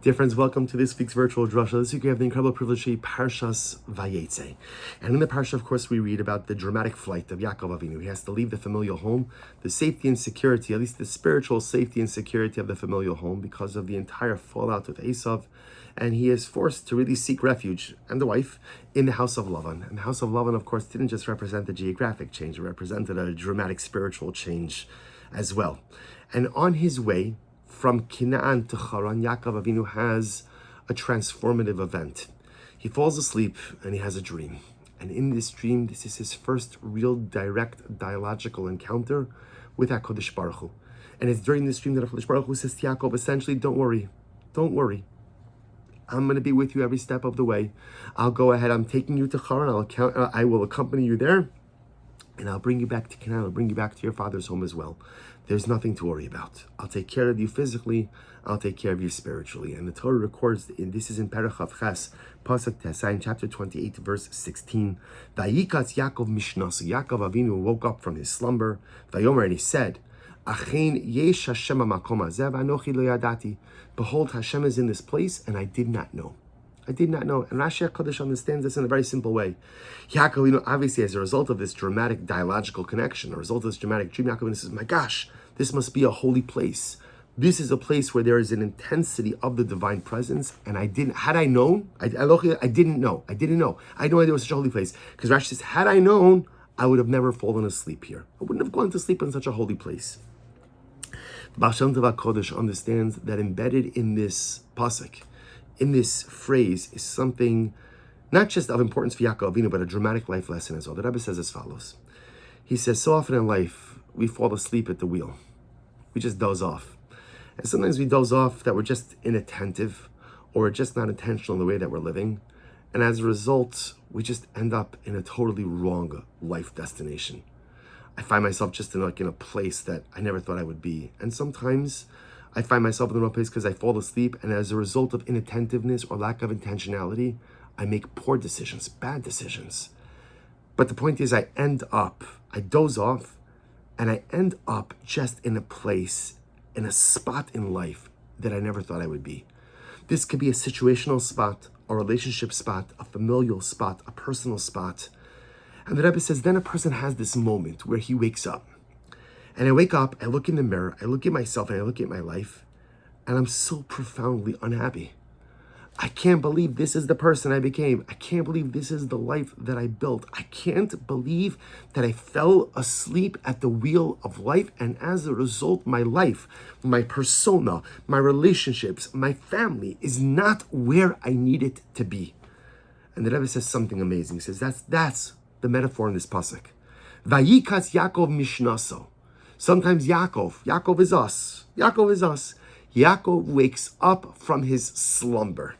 Dear friends, welcome to this week's virtual Drasha. This week we have the incredible privilege to read Parshas Vayetzei. And in the Parsha, of course, we read about the dramatic flight of Yaakov Avinu. He has to leave the familial home, the safety and security, at least the spiritual safety and security of the familial home because of the entire fallout with Esav. And he is forced to really seek refuge, and the wife, in the house of Lavan. And the house of Lavan, of course, didn't just represent a geographic change, it represented a dramatic spiritual change as well. And on his way from Canaan to Haran, Yaakov Avinu has a transformative event. He falls asleep and he has a dream. And in this dream, this is his first real direct dialogical encounter with HaKadosh Baruch Hu. And it's during this dream that HaKadosh Baruch Hu says to Yaakov, essentially, don't worry. I'm going to be with you every step of the way. I'll go ahead. I'm taking you to Haran. I will accompany you there. And I'll bring you back to Canaan. I'll bring you back to your father's home as well. There's nothing to worry about. I'll take care of you physically. I'll take care of you spiritually. And the Torah records, this is in Perach Chav Ches, Pasuk Tesai, in chapter 28, verse 16. Vayikatz Yaakov Mishnasu. Yaakov Avinu woke up from his slumber. Vayomer, and he said, Achein yesh Hashem ha'makom hazeh v'anochi lo yadati. Behold, Hashem is in this place, and I did not know. And Rashi HaKadosh understands this in a very simple way. Yaakov, obviously, as a result of this dramatic dialogical connection, a result of this dramatic dream, Yaakov says, my gosh, this must be a holy place. This is a place where there is an intensity of the divine presence, and I didn't know. I didn't know. I had no idea it was such a holy place. Because Rashi says, had I known, I would have never fallen asleep here. I wouldn't have gone to sleep in such a holy place. Baal Shem Tov HaKadosh understands that embedded in this pasuk, in this phrase, is something not just of importance for Yaakov Avinu, but a dramatic life lesson as well. The Rebbe says as follows. He says, so often in life, we fall asleep at the wheel. We just doze off. And sometimes we doze off that we're just inattentive or we're just not intentional in the way that we're living. And as a result, we just end up in a totally wrong life destination. I find myself just in a place that I never thought I would be. And sometimes I find myself in the wrong place because I fall asleep, and as a result of inattentiveness or lack of intentionality, I make poor decisions, bad decisions. But the point is, I doze off, and I end up just in a place, in a spot in life that I never thought I would be. This could be a situational spot, a relationship spot, a familial spot, a personal spot. And the Rebbe says, then a person has this moment where he wakes up. And I wake up, I look in the mirror, I look at myself, and I look at my life, and I'm so profoundly unhappy. I can't believe this is the person I became. I can't believe this is the life that I built. I can't believe that I fell asleep at the wheel of life, and as a result, my life, my persona, my relationships, my family is not where I need it to be. And the Rebbe says something amazing. He says, that's the metaphor in this pasuk. Vayikatz Yaakov Mishnaso. Sometimes Yaakov is us. Yaakov wakes up from his slumber.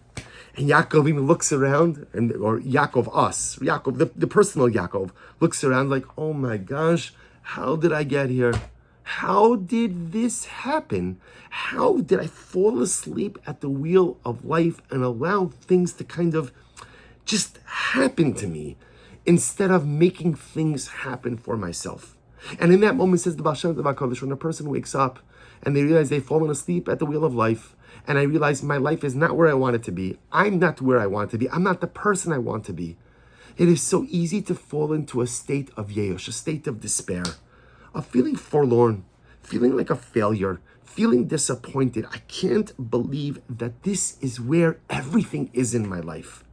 And Yaakov even looks around, or Yaakov, the personal Yaakov, looks around like, oh my gosh, how did I get here? How did this happen? How did I fall asleep at the wheel of life and allow things to kind of just happen to me instead of making things happen for myself? And in that moment, says the Baal Shem Tov HaKadosh, when a person wakes up and they realize they've fallen asleep at the wheel of life, and I realize my life is not where I want it to be, I'm not where I want to be, I'm not the person I want to be, it is so easy to fall into a state of yeyosh, a state of despair, of feeling forlorn, feeling like a failure, feeling disappointed. I can't believe that this is where everything is in my life.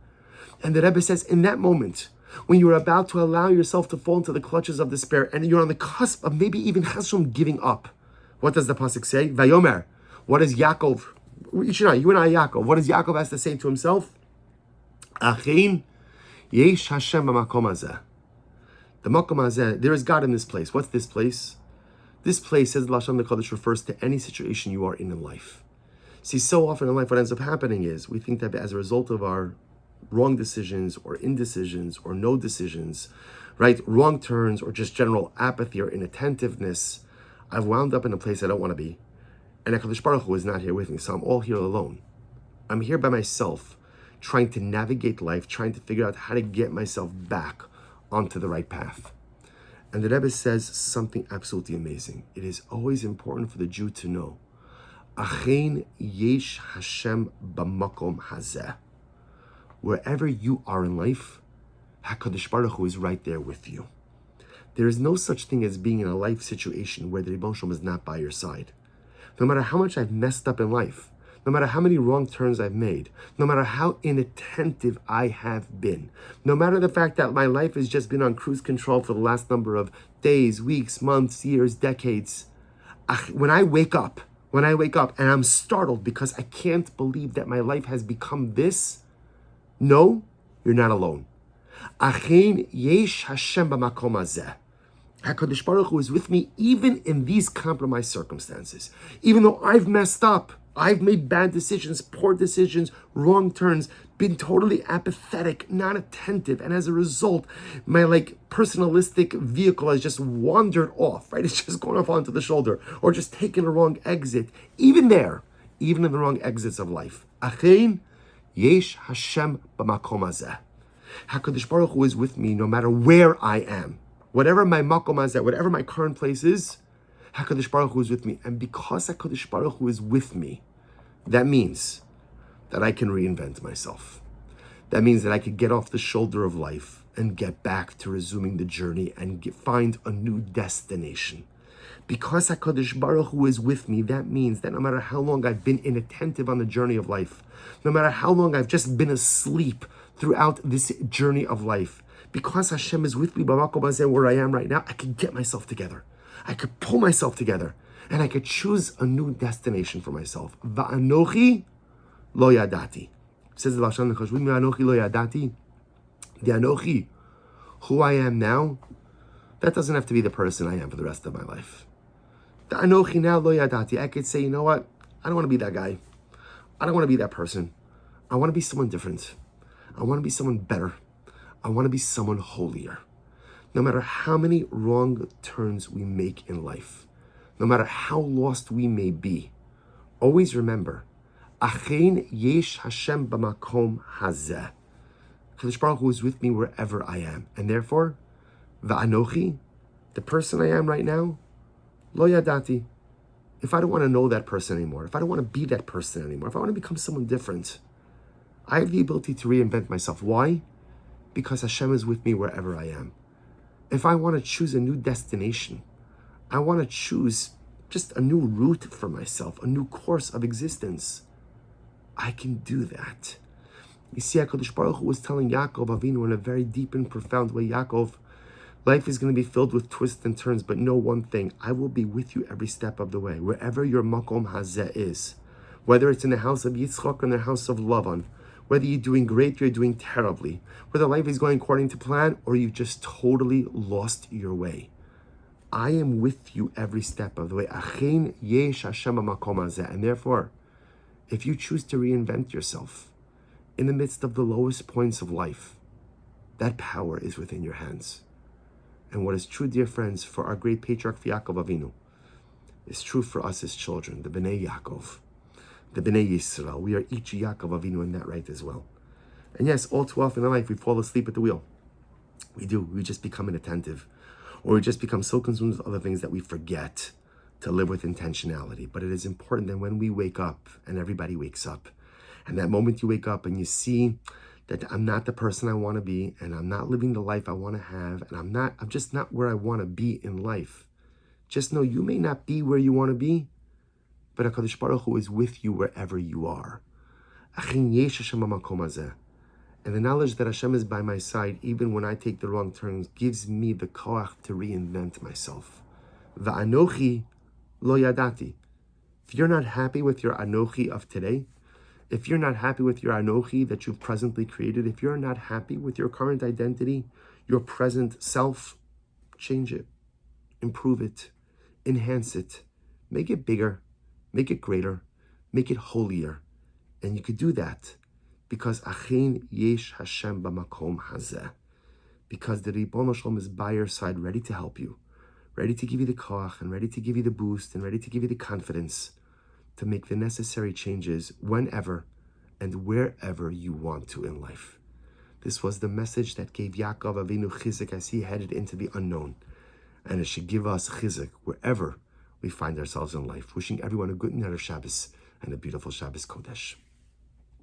And the Rebbe says, in that moment, when you're about to allow yourself to fall into the clutches of despair, and you're on the cusp of maybe even Hashem giving up, what does the pasuk say? Vayomer. What does Yaakov, you and I, Yaakov, what does Yaakov has to say to himself? Achein yesh Hashem ha'makom hazeh. The makom hazeh, there is God in this place. What's this place? This place, says the Lashon HaKadosh, refers to any situation you are in life. See, so often in life, what ends up happening is we think that as a result of our wrong decisions or indecisions or no decisions, right? Wrong turns or just general apathy or inattentiveness, I've wound up in a place I don't want to be. And HaKadosh Baruch Hu is not here with me, so I'm all here alone. I'm here by myself, trying to navigate life, trying to figure out how to get myself back onto the right path. And the Rebbe says something absolutely amazing. It is always important for the Jew to know Achein yesh Hashem b'makom hazeh. Wherever you are in life, HaKadosh Baruch Hu is right there with you. There is no such thing as being in a life situation where the Rebbeinu Shalom is not by your side. No matter how much I've messed up in life, no matter how many wrong turns I've made, no matter how inattentive I have been, no matter the fact that my life has just been on cruise control for the last number of days, weeks, months, years, decades, when I wake up and I'm startled because I can't believe that my life has become this, no, you're not alone. Achein yesh Hashem b'makom hazeh. HaKadosh Baruch Hu is with me even in these compromised circumstances. Even though I've messed up, I've made bad decisions, poor decisions, wrong turns, been totally apathetic, not attentive, and as a result, my personalistic vehicle has just wandered off, right? It's just gone off onto the shoulder, or just taken a wrong exit. Even there, even in the wrong exits of life. Achein yesh Hashem b'makom hazeh. HaKadosh Baruch Hu is with me no matter where I am. Whatever my makom is at, whatever my current place is, HaKadosh Baruch Hu is with me. And because HaKadosh Baruch Hu is with me, that means that I can reinvent myself. That means that I could get off the shoulder of life and get back to resuming the journey and find a new destination. Because HaKadosh Baruch Hu is with me, that means that no matter how long I've been inattentive on the journey of life, no matter how long I've just been asleep throughout this journey of life, because Hashem is with me, where I am right now, I can get myself together. I could pull myself together, and I could choose a new destination for myself. Va'anochi lo yadati. Says the Lashon Chashuvim, Va'anochi lo yadati. The Anochi, who I am now, that doesn't have to be the person I am for the rest of my life. The Anochi now lo yadati. I could say, you know what? I don't want to be that guy. I don't want to be that person. I want to be someone different. I want to be someone better. I want to be someone holier. No matter how many wrong turns we make in life, no matter how lost we may be, always remember, Achein yesh Hashem b'makom hazeh. HaKadosh Baruch Hu is with me wherever I am. And therefore, va'anochi, the person I am right now, lo yadati. If I don't want to know that person anymore, if I don't want to be that person anymore, if I want to become someone different, I have the ability to reinvent myself. Why? Because Hashem is with me wherever I am. If I want to choose a new destination, I want to choose just a new route for myself, a new course of existence, I can do that. You see, HaKadosh Baruch Hu was telling Yaakov Avinu in a very deep and profound way, Yaakov, life is going to be filled with twists and turns, but know one thing, I will be with you every step of the way, wherever your makom hazeh is. Whether it's in the house of Yitzchak or in the house of Lavan, whether you're doing great or you're doing terribly, whether life is going according to plan or you've just totally lost your way. I am with you every step of the way. Achein yesh Hashem b'makom hazeh. And therefore, if you choose to reinvent yourself in the midst of the lowest points of life, that power is within your hands. And what is true, dear friends, for our great patriarch Yaakov Avinu, is true for us as children, the Bnei Yaakov, the Bnei Yisrael. We are each Yaakov Avinu in that right as well. And yes, all too often in life, we fall asleep at the wheel. We do. We just become inattentive. Or we just become so consumed with other things that we forget to live with intentionality. But it is important that when we wake up, and everybody wakes up, and that moment you wake up and you see that I'm not the person I want to be, and I'm not living the life I want to have, and I'm just not where I want to be in life. Just know you may not be where you want to be, but HaKadosh Baruch Hu is with you wherever you are. Achein yesh Hashem b'makom hazeh. And the knowledge that Hashem is by my side, even when I take the wrong turns, gives me the koach to reinvent myself. Va'anochi lo yadati. If you're not happy with your anochi of today, if you're not happy with your anochi that you've presently created, if you're not happy with your current identity, your present self, change it, improve it, enhance it, make it bigger, make it greater, make it holier. And you could do that because Achein yesh Hashem b'makom hazeh. Because the Ribono Shalom is by your side, ready to help you, ready to give you the koach, and ready to give you the boost, and ready to give you the confidence to make the necessary changes whenever and wherever you want to in life. This was the message that gave Yaakov Avinu chizuk as he headed into the unknown. And it should give us chizuk wherever we find ourselves in life. Wishing everyone a good night of Shabbos and a beautiful Shabbos Kodesh.